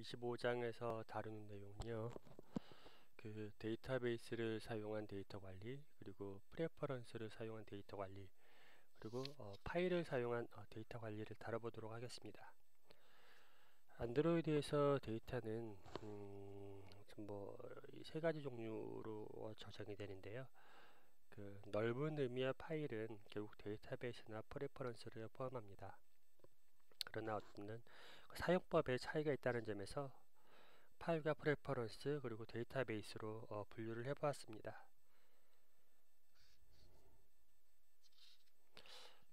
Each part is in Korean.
25장에서 다루는 내용은요. 그 데이터베이스를 사용한 데이터 관리, 그리고 프레퍼런스를 사용한 데이터 관리, 그리고 파일을 사용한 데이터 관리를 다뤄보도록 하겠습니다. 안드로이드에서 데이터는 이 세 가지 종류로 저장이 되는데요. 그 넓은 의미의 파일은 결국 데이터베이스나 프레퍼런스를 포함합니다. 그러나 어떤 사용법에 차이가 있다는 점에서 파일과 프레퍼런스 그리고 데이터베이스로 분류를 해보았습니다.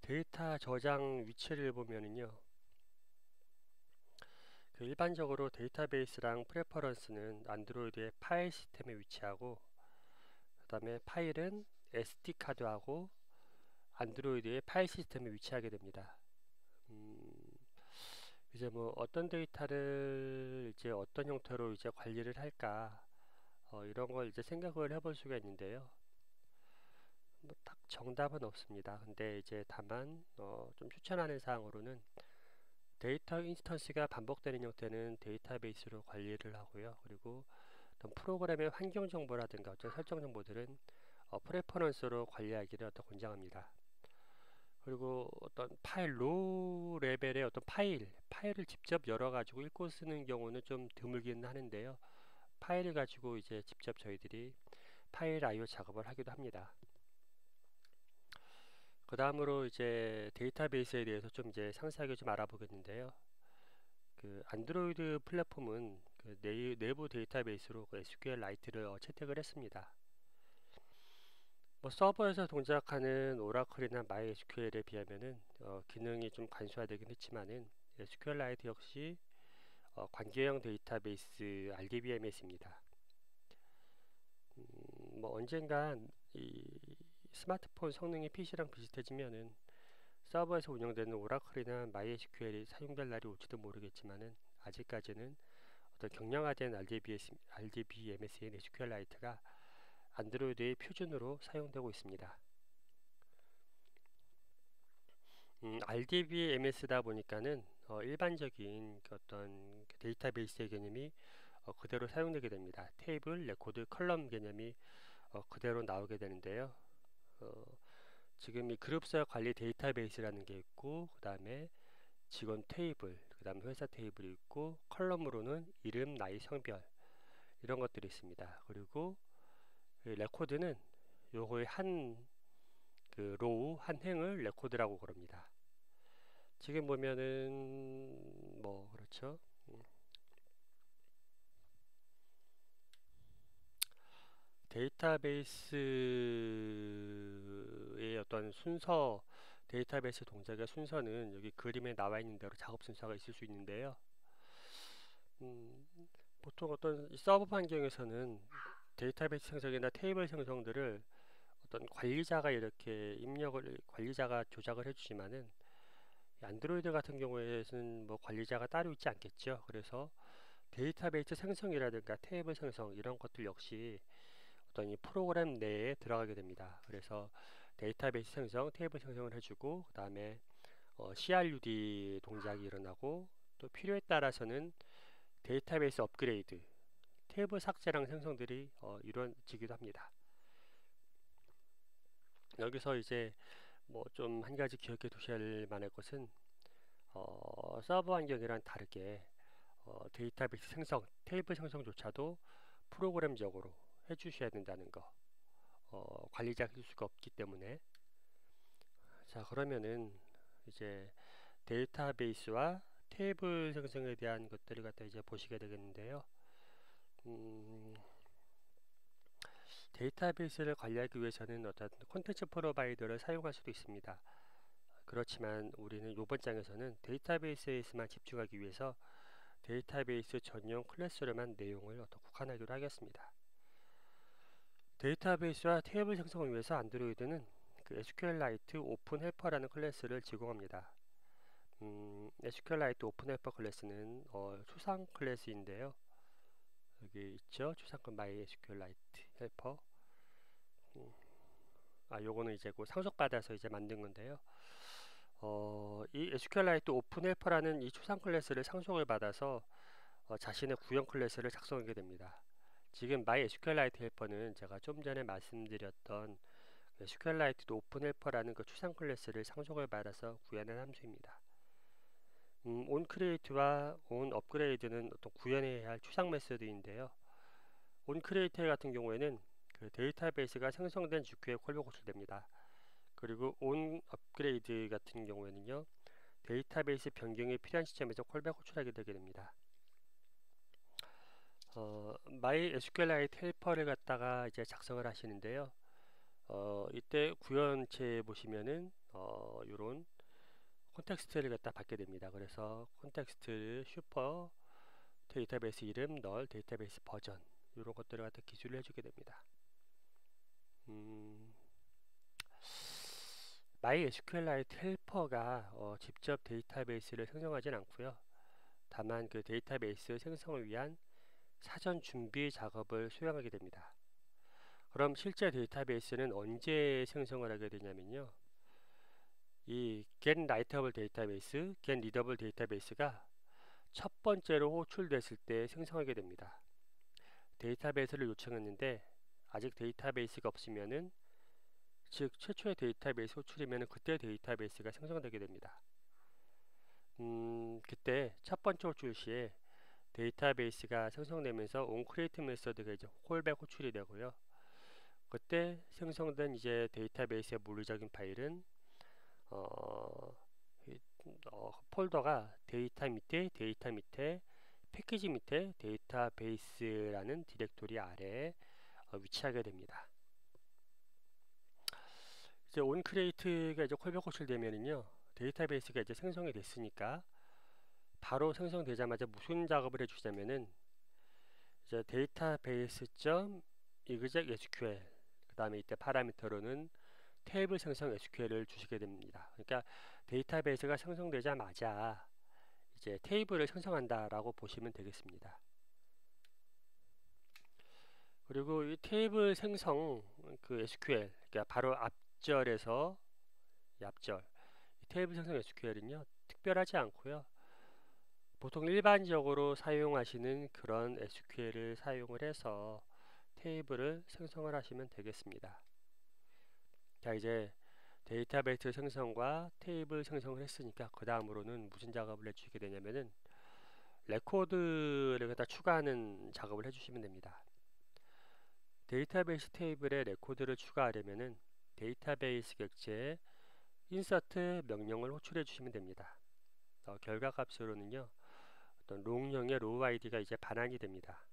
데이터 저장 위치를 보면은요, 그 일반적으로 데이터베이스랑 프레퍼런스는 안드로이드의 파일 시스템에 위치하고, 그 다음에 파일은 SD 카드하고 안드로이드의 파일 시스템에 위치하게 됩니다. 이제 뭐 어떤 데이터를 이제 어떤 형태로 이제 관리를 할까, 이런 걸 이제 생각을 해볼 수가 있는데요. 뭐 딱 정답은 없습니다. 근데 이제 다만 좀 추천하는 사항으로는 데이터 인스턴스가 반복되는 형태는 데이터베이스로 관리를 하고요. 그리고 어떤 프로그램의 환경 정보라든가 어떤 설정 정보들은 프레퍼런스로 관리하기를 권장합니다. 그리고 어떤 파일 로우 레벨의 어떤 파일을 직접 열어가지고 읽고 쓰는 경우는 좀 드물긴 하는데요. 파일을 가지고 이제 직접 저희들이 파일 I/O 작업을 하기도 합니다. 그 다음으로 이제 데이터베이스에 대해서 좀 이제 상세하게 좀 알아보겠는데요. 그 안드로이드 플랫폼은 그 내부 데이터베이스로 그 SQLite를 채택을 했습니다. 뭐 서버에서 동작하는 오라클이나 MySQL에 비하면은 기능이 좀 간소화되긴 했지만은 SQLite 역시 관계형 데이터베이스 RDBMS입니다. 뭐 언젠간 이 스마트폰 성능이 PC랑 비슷해지면은 서버에서 운영되는 오라클이나 MySQL이 사용될 날이 올지도 모르겠지만은 아직까지는 어떤 경량화된 RDBMS인 SQLite가 안드로이드의 표준으로 사용되고 있습니다. RDBMS다 보니까는 일반적인 어떤 데이터베이스의 개념이 그대로 사용되게 됩니다. 테이블, 레코드, 컬럼 개념이 그대로 나오게 되는데요. 지금 이 그룹서 관리 데이터베이스라는 게 있고, 그 다음에 직원 테이블, 그 다음에 회사 테이블이 있고, 컬럼으로는 이름, 나이, 성별 이런 것들이 있습니다. 그리고 레코드는 요거의 그 로우, 한 행을 레코드라고 그럽니다. 지금 보면은 뭐 그렇죠. 데이터베이스의 어떤 데이터베이스 동작의 순서는 여기 그림에 나와 있는 대로 작업 순서가 있을 수 있는데요. 보통 어떤 서버 환경에서는 데이터베이스 생성이나 테이블 생성들을 어떤 관리자가 조작을 해주지만은 안드로이드 같은 경우에는 뭐 관리자가 따로 있지 않겠죠. 그래서 데이터베이스 생성이라든가 테이블 생성 이런 것들 역시 어떤 이 프로그램 내에 들어가게 됩니다. 그래서 데이터베이스 생성, 테이블 생성을 해주고 그 다음에 CRUD 동작이 일어나고 또 필요에 따라서는 데이터베이스 업그레이드, 테이블 삭제랑 생성들이 이루어지기도 합니다. 여기서 이제 뭐 좀 한 가지 기억해 두셔야 만할 것은 서버 환경이랑 다르게 데이터베이스 생성, 테이블 생성조차도 프로그램적으로 해주셔야 된다는 거. 관리자가 해줄 수가 없기 때문에. 자, 그러면은 이제 데이터베이스와 테이블 생성에 대한 것들을 갖다 이제 보시게 되겠는데요. 데이터베이스를 관리하기 위해서는 어떤 콘텐츠 프로바이더를 사용할 수도 있습니다. 그렇지만 우리는 이번 장에서는 데이터베이스에서만 집중하기 위해서 데이터베이스 전용 클래스로만 내용을 국한하기로 하겠습니다. 데이터베이스와 테이블 생성을 위해서 안드로이드는 그 SQLite 오픈 헬퍼라는 클래스를 제공합니다. SQLite 오픈 헬퍼 클래스는 추상 클래스인데요. 여기 있죠. 추상급 MySQLite 헬퍼. 요거는 이제 상속받아서 이제 만든 건데요. 이 SQLite 오픈 헬퍼라는 이 추상 클래스를 상속을 받아서 자신의 구형 클래스를 작성하게 됩니다. 지금 MySQLite 헬퍼는 제가 좀 전에 말씀드렸던 SQLite 오픈 헬퍼라는 그 추상 클래스를 상속을 받아서 구현한 함수입니다. onCreate와 onUpgrade는 어떤 구현해야 할 추상 메소드인데요. onCreate 같은 경우에는 그 데이터베이스가 생성된 직후에 콜백 호출됩니다. 그리고 onUpgrade 같은 경우에는요, 데이터베이스 변경이 필요한 시점에서 콜백 호출하게 되게 됩니다. MySQLite 헬퍼를 갖다가 이제 작성을 하시는데요. 이때 구현체에 보시면은 이런 콘텍스트를 갖다 받게 됩니다. 그래서 콘텍스트 슈퍼 데이터베이스 이름 널 데이터베이스 버전 이런 것들을 갖다 기술을 해주게 됩니다. MySQLite 헬퍼가 직접 데이터베이스를 생성하진 않고요. 다만 그 데이터베이스 생성을 위한 사전 준비 작업을 수행하게 됩니다. 그럼 실제 데이터베이스는 언제 생성을 하게 되냐면요. 이 get writable 데이터베이스, get readable 데이터베이스가 첫 번째로 호출됐을 때 생성하게 됩니다. 데이터베이스를 요청했는데 아직 데이터베이스가 없으면은, 즉 최초의 데이터베이스 호출이면은 그때 데이터베이스가 생성되게 됩니다. 그때 첫 번째 호출 시에 데이터베이스가 생성되면서 onCreate 메소드가 이제 콜백 호출이 되고요. 그때 생성된 이제 데이터베이스의 물리적인 파일은 폴더가 데이터 밑에 패키지 밑에 데이터베이스라는 디렉토리 아래에 위치하게 됩니다. 이제 onCreate가 이제 콜백 호출되면은요, 데이터베이스가 이제 생성이 됐으니까 바로 생성되자마자 무슨 작업을 해주자면은 이제 database.exec SQL 그 다음에 이때 파라미터로는 테이블 생성 SQL을 주시게 됩니다. 그러니까 데이터베이스가 생성되자마자 이제 테이블을 생성한다 라고 보시면 되겠습니다. 그리고 이 테이블 생성 그 SQL, 그러니까 바로 앞절에서 이 앞절 이 테이블 생성 SQL은요 특별하지 않고요, 보통 일반적으로 사용하시는 그런 SQL을 사용을 해서 테이블을 생성을 하시면 되겠습니다. 자, 이제 데이터베이스 생성과 테이블 생성을 했으니까 그 다음으로는 무슨 작업을 해주게 되냐면은 레코드를 갖다 추가하는 작업을 해주시면 됩니다. 데이터베이스 테이블에 레코드를 추가하려면은 데이터베이스 객체에 insert 명령을 호출해 주시면 됩니다. 결과 값으로는요, 어떤 롱형의 로우 아이디가 이제 반환이 됩니다.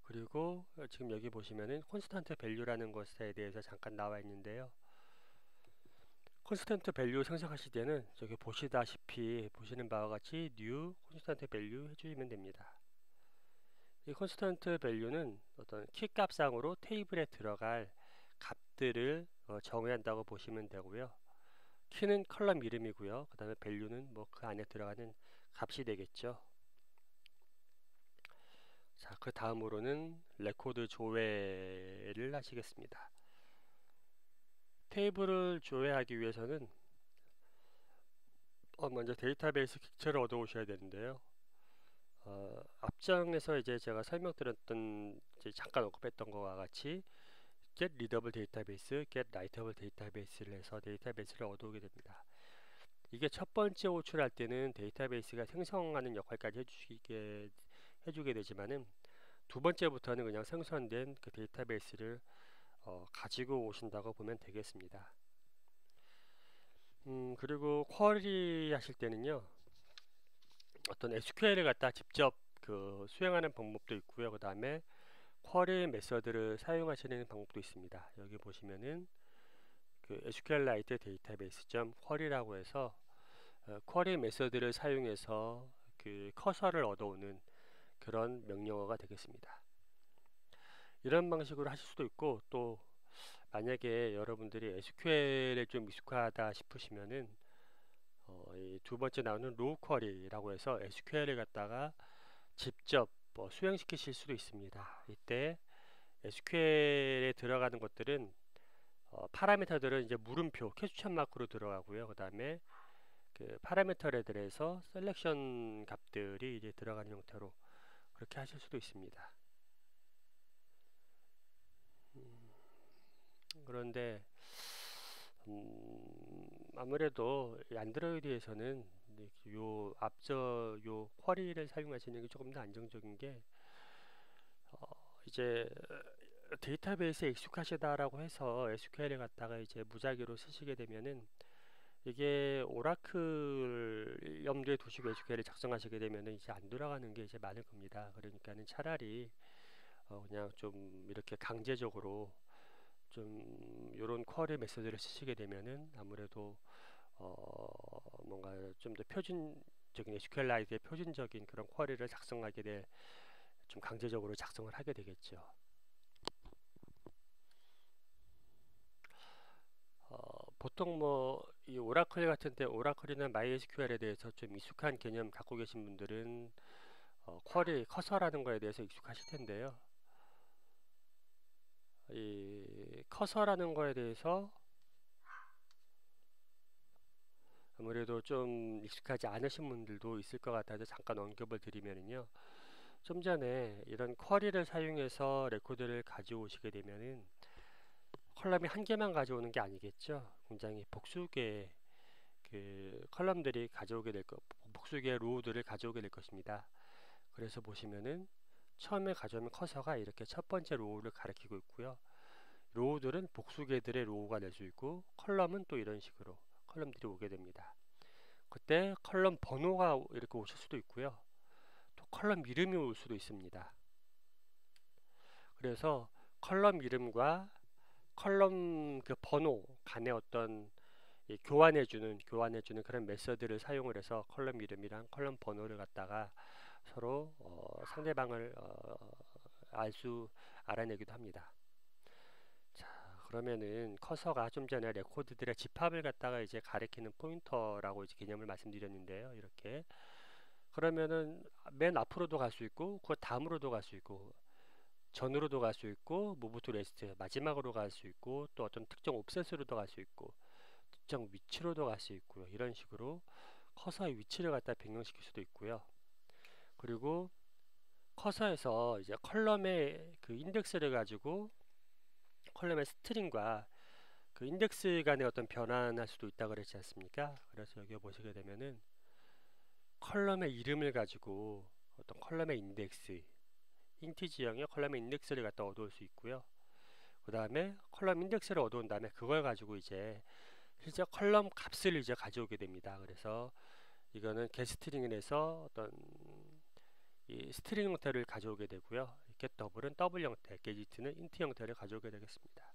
그리고 지금 여기 보시면은 콘스턴트 밸류라는 것에 대해서 잠깐 나와 있는데요. 콘스턴트 밸류 생성하실 때는 저기 보시다시피 보시는 바와 같이 new 콘스턴트 밸류 해주시면 됩니다. 이 콘스턴트 밸류는 어떤 키 값상으로 테이블에 들어갈 값들을 정해야 한다고 보시면 되고요. 키는 컬럼 이름이고요. 그 다음에 밸류는 뭐 그 안에 들어가는 값이 되겠죠. 자, 그 다음으로는 레코드 조회를 하시겠습니다. 테이블을 조회하기 위해서는 먼저 데이터베이스 객체를 얻어 오셔야 되는데요. 앞장에서 이제 제가 설명드렸던 이제 잠깐 언급했던 것과 같이 get readable 데이터베이스, get writable 데이터베이스를 해서 데이터베이스를 얻어오게 됩니다. 이게 첫 번째 호출할 때는 데이터베이스가 생성하는 역할까지 해주게 되지만은 두 번째부터는 그냥 생성된 그 데이터베이스를 가지고 오신다고 보면 되겠습니다. 그리고 쿼리 하실 때는요, 어떤 SQL을 갖다 직접 그 수행하는 방법도 있고요. 그 다음에 쿼리 메서드를 사용하시는 방법도 있습니다. 여기 보시면은 그 SQLite database.query라고 해서 쿼리 메서드를 사용해서 그 커서를 얻어오는 그런 명령어가 되겠습니다. 이런 방식으로 하실 수도 있고, 또 만약에 여러분들이 SQL에 좀 익숙하다 싶으시면은 이 두 번째 나오는 로우 쿼리라고 해서 SQL을 갖다가 직접 수행시키실 수도 있습니다. 이때 SQL에 들어가는 것들은 파라미터들은 이제 물음표, 캐수천 마크로 들어가고요. 그 다음에 그 파라미터 레벨에서 셀렉션 값들이 이제 들어가는 형태로 그렇게 하실 수도 있습니다. 그런데 아무래도 안드로이드에서는 요 앞서 요 쿼리를 사용하시는 게 조금 더 안정적인 게 이제 데이터베이스에 익숙하시다라고 해서 SQL을 갖다가 이제 무작위로 쓰시게 되면은 이게 오라클 염두에 두시고 SQL을 작성하시게 되면은 이제 안 돌아가는 게 이제 많을 겁니다. 그러니까는 차라리 그냥 좀 이렇게 강제적으로 좀 요런 쿼리 메소드를 쓰시게 되면은 아무래도 뭔가 좀 더 표준적인 SQLite의 표준적인 그런 쿼리를 작성하게 될 좀 강제적으로 작성을 하게 되겠죠. 보통 뭐 이 오라클 같은데 오라클이나 MySQL에 대해서 좀 익숙한 개념 갖고 계신 분들은 쿼리 커서라는 거에 대해서 익숙하실 텐데요. 이 커서라는 거에 대해서 아무래도 좀 익숙하지 않으신 분들도 있을 것 같아서 잠깐 언급을 드리면요. 좀 전에 이런 쿼리를 사용해서 레코드를 가져오시게 되면은 컬럼이 한 개만 가져오는 게 아니겠죠. 굉장히 복수개의 그 컬럼들이 가져오게 될 복수개의 로우들을 가져오게 될 것입니다. 그래서 보시면은 처음에 가져오면 커서가 이렇게 첫 번째 로우를 가리키고 있고요. 로우들은 복수개들의 로우가 될 수 있고 컬럼은 또 이런 식으로 컬럼들이 오게 됩니다. 그때 컬럼 번호가 이렇게 오실 수도 있고요. 또 컬럼 이름이 올 수도 있습니다. 그래서 컬럼 이름과 컬럼 그 번호 간의 어떤 교환해주는 그런 메서드를 사용을 해서 컬럼 이름이랑 컬럼 번호를 갖다가 서로 상대방을 알아내기도 합니다. 자, 그러면은 커서가 좀 전에 레코드들의 집합을 갖다가 이제 가리키는 포인터라고 이제 개념을 말씀드렸는데요. 이렇게 그러면은 맨 앞으로도 갈 수 있고 그 다음으로도 갈 수 있고 전으로도 갈 수 있고 무브 투 레스트 마지막으로 갈 수 있고 또 어떤 특정 옵셋으로도 갈 수 있고 특정 위치로도 갈 수 있고요. 이런 식으로 커서의 위치를 갖다 변경시킬 수도 있고요. 그리고 커서에서 이제 컬럼의 그 인덱스를 가지고 컬럼의 스트링과 그 인덱스 간의 어떤 변환할 수도 있다 그랬지 않습니까? 그래서 여기 보시게 되면은 컬럼의 이름을 가지고 어떤 컬럼의 인덱스 인티지형의 컬럼의 인덱스를 갖다 얻어올 수 있고요. 그 다음에 컬럼 인덱스를 얻어온 다음에 그걸 가지고 이제 실제 컬럼 값을 이제 가져오게 됩니다. 그래서 이거는 getString에서 어떤 이 스트링 형태를 가져오게 되고요. getDouble은 더블 형태, getInt는 int 형태를 가져오게 되겠습니다.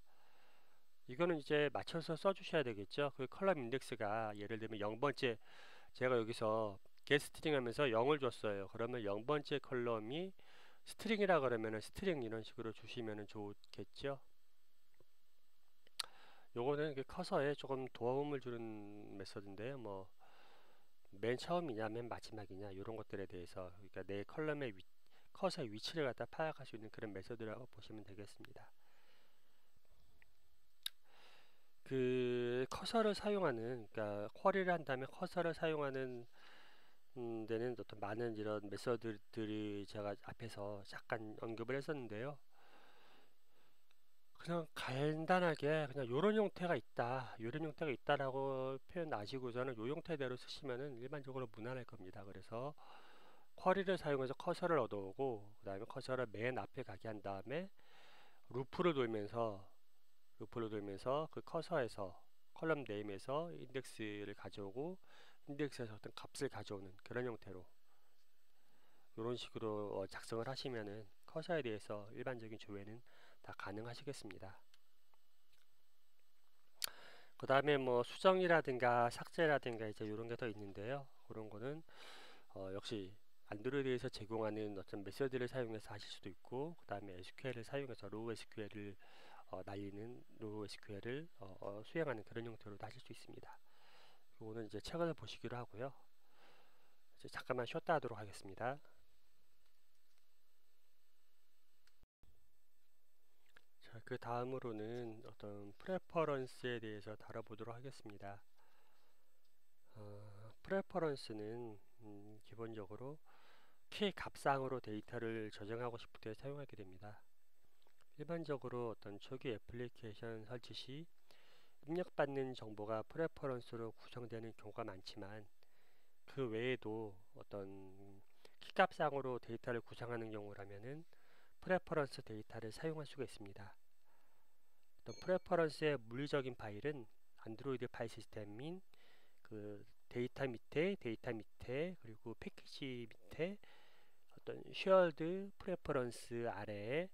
이거는 이제 맞춰서 써주셔야 되겠죠. 그 컬럼 인덱스가 예를 들면 0번째 제가 여기서 getString 하면서 0을 줬어요. 그러면 0번째 컬럼이 스트링이라 그러면은 스트링 이런 식으로 주시면은 좋겠죠. 요거는 그 커서에 조금 도움을 주는 메서드인데요. 뭐 맨 처음이냐 맨 마지막이냐 이런 것들에 대해서 그러니까 내 컬럼의 커서의 위치를 갖다 파악할 수 있는 그런 메서드라고 보시면 되겠습니다. 그 커서를 사용하는 그러니까 쿼리를 한 다음에 커서를 사용하는 데는 어떤 많은 이런 메서드들이 제가 앞에서 잠깐 언급을 했었는데요. 그냥 간단하게 그냥 요런 형태가 있다 요런 형태가 있다라고 표현 아시고서는 요 형태대로 쓰시면은 일반적으로 무난할 겁니다. 그래서 쿼리를 사용해서 커서를 얻어오고 그 다음에 커서를 맨 앞에 가게 한 다음에 루프를 돌면서 그 커서에서 컬럼 네임에서 인덱스를 가져오고 인덱스에서 어떤 값을 가져오는 그런 형태로 이런 식으로 작성을 하시면은 커서에 대해서 일반적인 조회는 다 가능하시겠습니다. 그 다음에 뭐 수정이라든가 삭제라든가 이제 이런 게 더 있는데요. 그런 거는 역시 안드로이드에서 제공하는 어떤 메서드를 사용해서 하실 수도 있고 그 다음에 SQL을 사용해서 로우 SQL을 날리는 로우 SQL을 수행하는 그런 형태로도 하실 수 있습니다. 이거는 이제 책을 보시기로 하고요. 이제 잠깐만 쉬었다 하도록 하겠습니다. 자, 그 다음으로는 어떤 프레퍼런스에 대해서 다뤄보도록 하겠습니다. 프레퍼런스는 기본적으로 키 값상으로 데이터를 저장하고 싶을 때 사용하게 됩니다. 일반적으로 어떤 초기 애플리케이션 설치 시 입력받는 정보가 프레퍼런스로 구성되는 경우가 많지만 그 외에도 어떤 키값상으로 데이터를 구성하는 경우라면은 프레퍼런스 데이터를 사용할 수가 있습니다. 어떤 프레퍼런스의 물리적인 파일은 안드로이드 파일 시스템인 그 데이터 밑에 그리고 패키지 밑에 어떤 쉐어드 프레퍼런스 아래에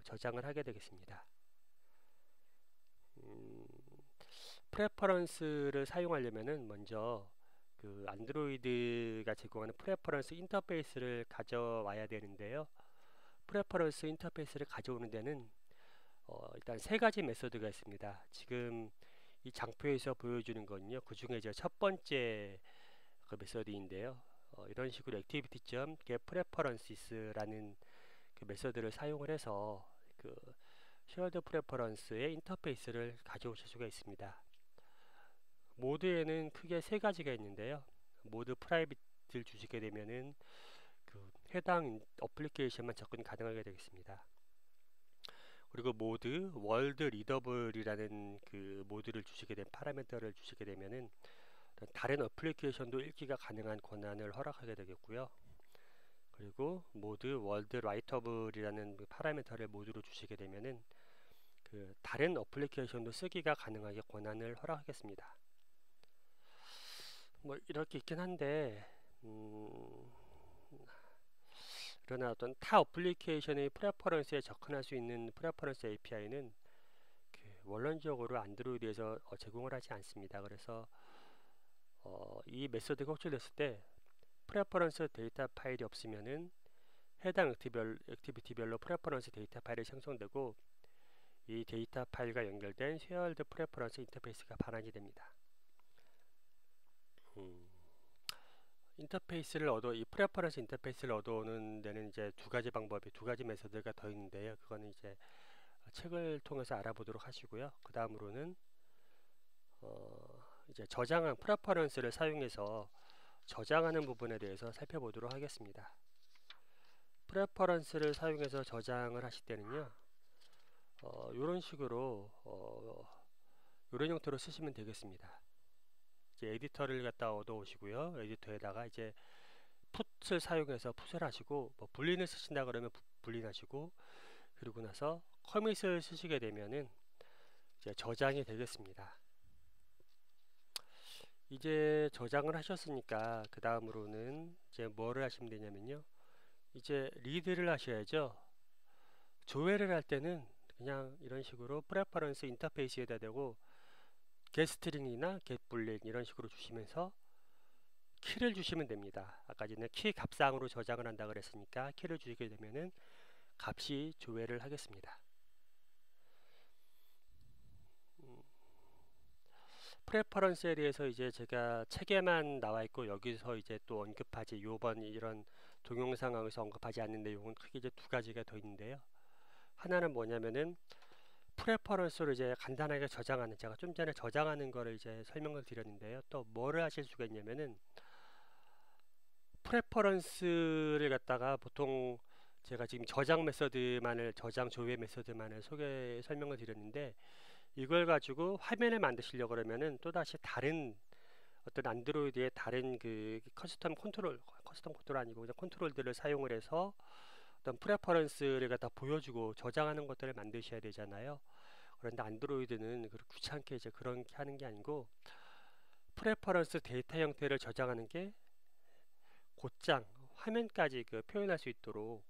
저장을 하게 되겠습니다. 프레퍼런스를 사용하려면은 먼저 그 안드로이드가 제공하는 프레퍼런스 인터페이스를 가져와야 되는데요. 프레퍼런스 인터페이스를 가져오는 데는 일단 세 가지 메소드가 있습니다. 지금 이 장표에서 보여주는 건요. 그 중에 이제 첫 번째 그 메소드인데요. 이런 식으로 activity.getPreferences라는 그 메소드를 사용을 해서 그 shared preference의 인터페이스를 가져오실 수가 있습니다. 모드에는 크게 세 가지가 있는데요. 모드 프라이빗을 주시게 되면은 그 해당 어플리케이션만 접근 가능하게 되겠습니다. 그리고 모드 월드 리더블이라는 그 모드를 주시게 된 파라미터를 주시게 되면은 다른 어플리케이션도 읽기가 가능한 권한을 허락하게 되겠고요. 그리고 모드 월드 라이터블이라는 그 파라미터를 모드로 주시게 되면은 그 다른 어플리케이션도 쓰기가 가능하게 권한을 허락하겠습니다. 뭐 이렇게 있긴 한데 그러나 어떤 타 어플리케이션의 프레퍼런스에 접근할 수 있는 프레퍼런스 API는 그 원론적으로 안드로이드에서 제공을 하지 않습니다. 그래서 이 메소드가 호출됐을 때 프레퍼런스 데이터 파일이 없으면은 해당 액티비티별로 프레퍼런스 데이터 파일이 생성되고 이 데이터 파일과 연결된 쉐어드 프레퍼런스 인터페이스가 반환이 됩니다. 이 프레퍼런스 인터페이스를 얻어오는 데는 이제 두 가지 메소드가 더 있는데요. 그거는 이제 책을 통해서 알아보도록 하시고요. 그 다음으로는 이제 저장한 프레퍼런스를 사용해서 저장하는 부분에 대해서 살펴보도록 하겠습니다. 프레퍼런스를 사용해서 저장을 하실 때는요, 이런 식으로 이런 형태로 쓰시면 되겠습니다. 이제 에디터를 갖다 얻어 오시고요. 에디터에다가 이제 풋을 사용해서 풋을 하시고 뭐 불린을 쓰신다 그러면 불린하시고 그리고 나서 커밋을 쓰시게 되면은 이제 저장이 되겠습니다. 이제 저장을 하셨으니까 그 다음으로는 이제 뭐를 하시면 되냐면요. 이제 리드를 하셔야죠. 조회를 할 때는 그냥 이런 식으로 프레퍼런스 인터페이스에다 대고 getString이나 getBoolean 이런 식으로 주시면서 키를 주시면 됩니다. 아까 전에 키 값상으로 저장을 한다 그랬으니까 키를 주시게 되면은 값이 조회를 하겠습니다. 프레퍼런스에 대해서 이제 제가 책에만 나와 있고 여기서 이제 또 언급하지 요번 이런 동영상에서 언급하지 않는 내용은 크게 이제 두 가지가 더 있는데요. 하나는 뭐냐면은 프레퍼런스를 이제 간단하게 저장하는, 제가 좀 전에 저장하는 거를 이제 설명을 드렸는데요. 또 뭐를 하실 수가 있냐면은 프레퍼런스를 갖다가 보통 제가 지금 저장 조회 메서드만을 설명을 드렸는데 이걸 가지고 화면을 만드시려고 그러면은 또다시 다른 어떤 안드로이드의 다른 그 커스텀 컨트롤 아니고 그냥 컨트롤들을 사용을 해서 어떤 프레퍼런스를 갖다 보여주고 저장하는 것들을 만드셔야 되잖아요. 그런데 안드로이드는 그렇게 귀찮게 이제 그렇게 하는 게 아니고 프레퍼런스 데이터 형태를 저장하는 게 곧장 화면까지 그 표현할 수 있도록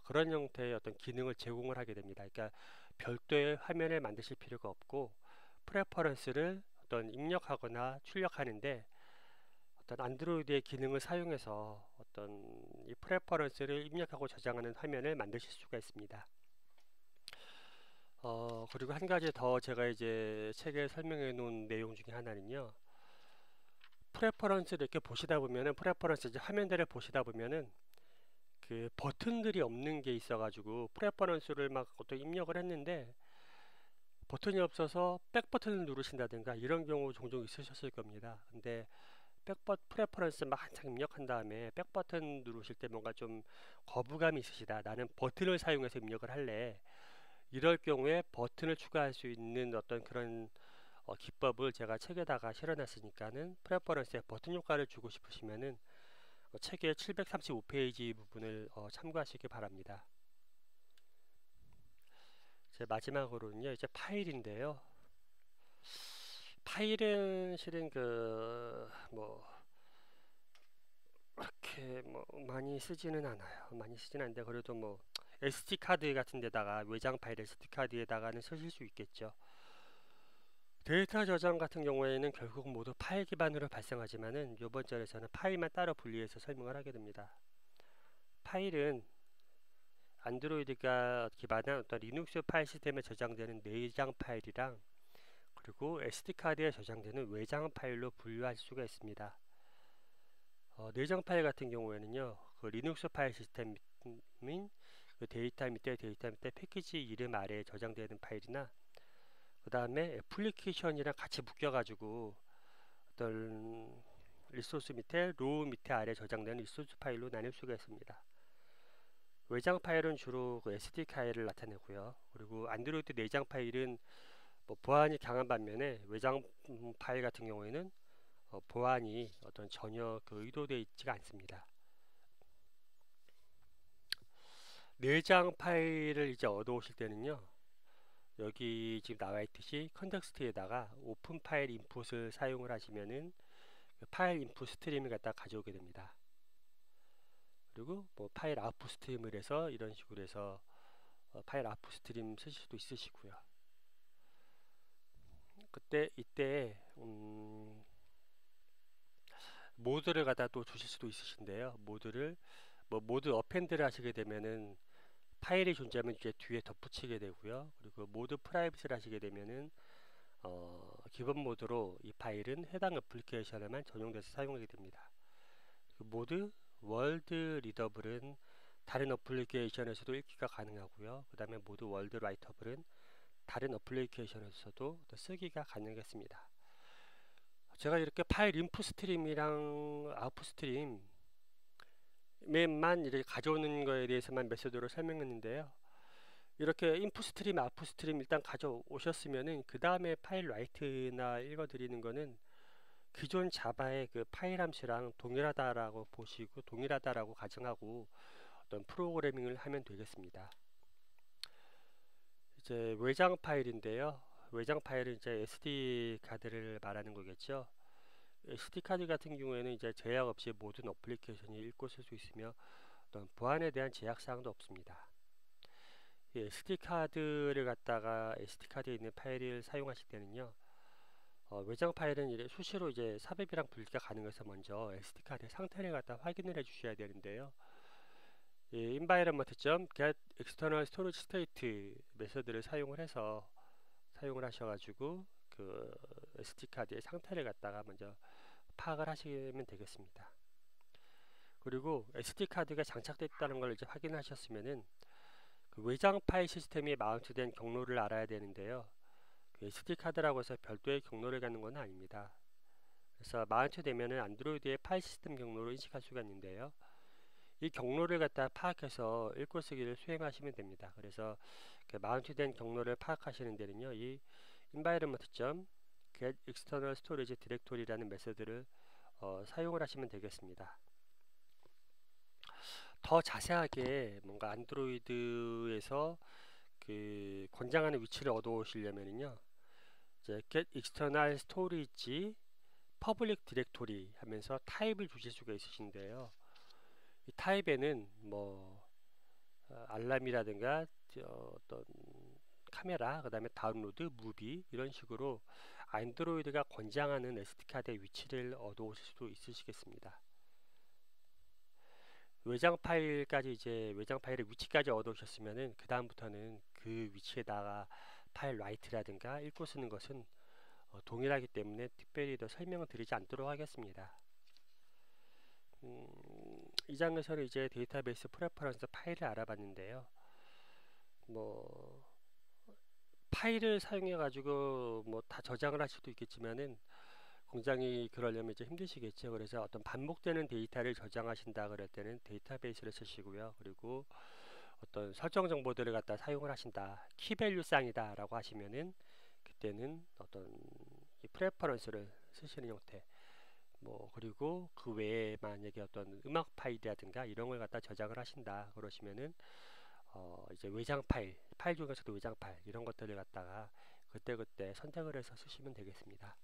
그런 형태의 어떤 기능을 제공을 하게 됩니다. 그러니까 별도의 화면을 만드실 필요가 없고 프레퍼런스를 어떤 입력하거나 출력하는데 어떤 안드로이드의 기능을 사용해서 어떤 이 프레퍼런스를 입력하고 저장하는 화면을 만드실 수가 있습니다. 그리고 한 가지 더 제가 이제 책에 설명해 놓은 내용 중에 하나는요. 프레퍼런스를 이렇게 보시다 보면은 프레퍼런스 이제 화면들을 보시다 보면은 그 버튼들이 없는 게 있어가지고 프레퍼런스를 막 어떤 입력을 했는데 버튼이 없어서 백 버튼을 누르신다든가 이런 경우 종종 있으셨을 겁니다. 근데 프레퍼런스 막 한창 입력한 다음에 백 버튼 누르실 때 뭔가 좀 거부감이 있으시다. 나는 버튼을 사용해서 입력을 할래. 이럴 경우에 버튼을 추가할 수 있는 어떤 그런 기법을 제가 책에다가 실어놨으니까는 프레퍼런스에 버튼 효과를 주고 싶으시면은 책의 735페이지 부분을 참고하시기 바랍니다. 이제 마지막으로는요, 이제 파일인데요. 파일은 실은 그렇게 많이 쓰지는 않아요. 많이 쓰지는 않는데 그래도 SD 카드 같은 데다가 외장 파일 SD 카드에다가는 쓰실 수 있겠죠. 데이터 저장 같은 경우에는 결국 모두 파일 기반으로 발생하지만은 이번 절에서는 파일만 따로 분리해서 설명을 하게 됩니다. 파일은 안드로이드가 기반한 어떤 리눅스 파일 시스템에 저장되는 내장 파일이랑 그리고 SD 카드에 저장되는 외장 파일로 분류할 수가 있습니다. 내장 파일 같은 경우에는요, 그 리눅스 파일 시스템인 그 데이터 밑에 패키지 이름 아래에 저장되는 파일이나 그 다음에 애플리케이션이랑 같이 묶여가지고 어떤 리소스 밑에 로우 밑에 아래 저장되는 리소스 파일로 나눌 수가 있습니다. 외장 파일은 주로 그 SD 파일을 나타내고요. 그리고 안드로이드 내장 파일은 보안이 강한 반면에 외장 파일 같은 경우에는 보안이 어떤 전혀 의도되어 있지가 않습니다. 내장 파일을 이제 얻어오실 때는요, 여기 지금 나와 있듯이 컨텍스트에다가 오픈 파일 인풋을 사용을 하시면은 그 파일 인풋 스트림을 갖다 가져오게 됩니다. 그리고 파일 아웃풋 스트림을 해서 이런 식으로 해서 파일 아웃풋 스트림 쓰실 수도 있으시고요. 이때 모드를 갖다 또 주실 수도 있으신데요. 모드 어펜드를 하시게 되면은 파일이 존재하면 이제 뒤에 덧붙이게 되고요. 그리고 모드 프라이빗을 하시게 되면은 기본 모드로 이 파일은 해당 애플리케이션에만 전용돼서 사용하게 됩니다. 모드 월드 리더블은 다른 어플리케이션에서도 읽기가 가능하고요. 그 다음에 모드 월드 라이터블은 다른 어플리케이션에서도 쓰기가 가능하겠습니다. 제가 이렇게 파일 인풋 스트림이랑 아웃풋 스트림만 이렇게 가져오는 거에 대해서만 메소드로 설명했는데요. 이렇게 인풋 스트림, 아웃풋 스트림 일단 가져오셨으면은 그 다음에 파일 라이트나 읽어드리는 거는 기존 자바의 그 파일 함수랑 동일하다라고 보시고 동일하다라고 가정하고 어떤 프로그래밍을 하면 되겠습니다. 이제 외장 파일인데요. 외장 파일은 이제 SD 카드를 말하는 거겠죠. SD 카드 같은 경우에는 이제 제약 없이 모든 어플리케이션이 읽고 쓸 수 있으며 어떤 보안에 대한 제약 사항도 없습니다. SD 카드를 갖다가 SD 카드에 있는 파일을 사용하실 때는요. 외장 파일은 수시로 이제 삽입이랑 분리가 가능해서 먼저 SD 카드의 상태를 갖다 확인을 해 주셔야 되는데요. environment.get external storage state 메서드를 사용을 해서 사용을 하셔가지고 그 SD 카드의 상태를 갖다가 먼저 파악을 하시면 되겠습니다. 그리고 SD 카드가 장착됐다는 걸 이제 확인하셨으면은 그 외장 파일 시스템이 마운트된 경로를 알아야 되는데요. 그 SD 카드라고 해서 별도의 경로를 갖는 건 아닙니다. 그래서 마운트 되면은 안드로이드의 파일 시스템 경로를 인식할 수가 있는데요. 이 경로를 갖다 파악해서 읽고 쓰기를 수행하시면 됩니다. 그래서 그 마운트된 경로를 파악하시는 데는요, 이 environment.get external storage directory라는 메서드를 사용을 하시면 되겠습니다. 더 자세하게 뭔가 안드로이드에서 그 권장하는 위치를 얻어오시려면요, 이제 get external storage public directory 하면서 타입을 주실 수가 있으신데요. 이 타입에는 알람이라든가 어떤 카메라, 그 다음에 다운로드, 무비 이런 식으로 안드로이드가 권장하는 SD카드의 위치를 얻어오실 수도 있으시겠습니다. 외장 파일의 위치까지 얻어오셨으면은 그 다음부터는 그 위치에다가 파일 라이트라든가 읽고 쓰는 것은 동일하기 때문에 특별히 더 설명을 드리지 않도록 하겠습니다. 이 장에서는 이제 데이터베이스 프레퍼런스 파일을 알아봤는데요. 파일을 사용해 가지고 다 저장을 할 수도 있겠지만은 굉장히 그러려면 이제 힘드시겠죠. 그래서 어떤 반복되는 데이터를 저장하신다 그럴 때는 데이터베이스를 쓰시고요. 그리고 어떤 설정 정보들을 갖다 사용을 하신다. 키밸류 쌍이다 라고 하시면은 그때는 어떤 이 프레퍼런스를 쓰시는 형태. 뭐 그리고 그 외에 만약에 어떤 음악 파일이라든가 이런 걸 갖다 저장을 하신다 그러시면은 이제 외장 파일 중에서도 외장 파일 이런 것들을 갖다가 그때그때 선택을 해서 쓰시면 되겠습니다.